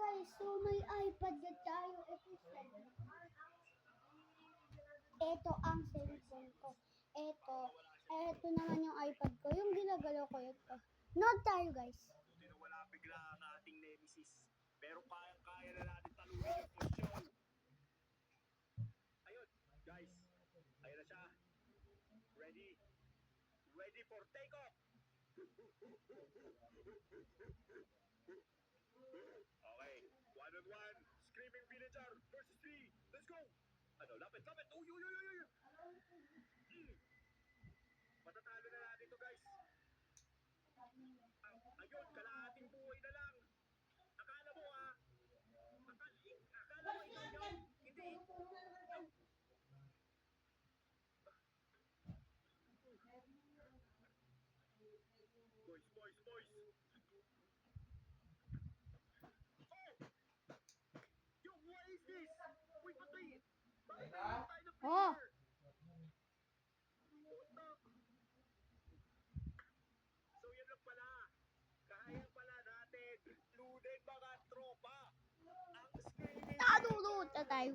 guys, so may iPad na tayo. Ito ang cellphone ko. Ito naman yung iPad ko. Yung ginagalaw ko ito. Note tayo guys. Buti na wala bigla ang ating nemesis. Pero kayang-kaya na natin talunin yung posisyon. Ayun, guys. Ayun na siya. Ready? Ready for takeoff! Okay, one-on-one. Screaming Villager versus 3. Let's go! Ano, lapit! Uy! Matatalo na natin to, guys. Ayun, kalahating buhay na lang. Akala mo ikaw yun. Hindi. Boys. Oh! Yo, what is this? Uy, patay. Bakit tayo na Oh! player? So yun lang pala. Kaya pala natin. Lunin mga tropa. Ang screaming. Nakadulot na tayo.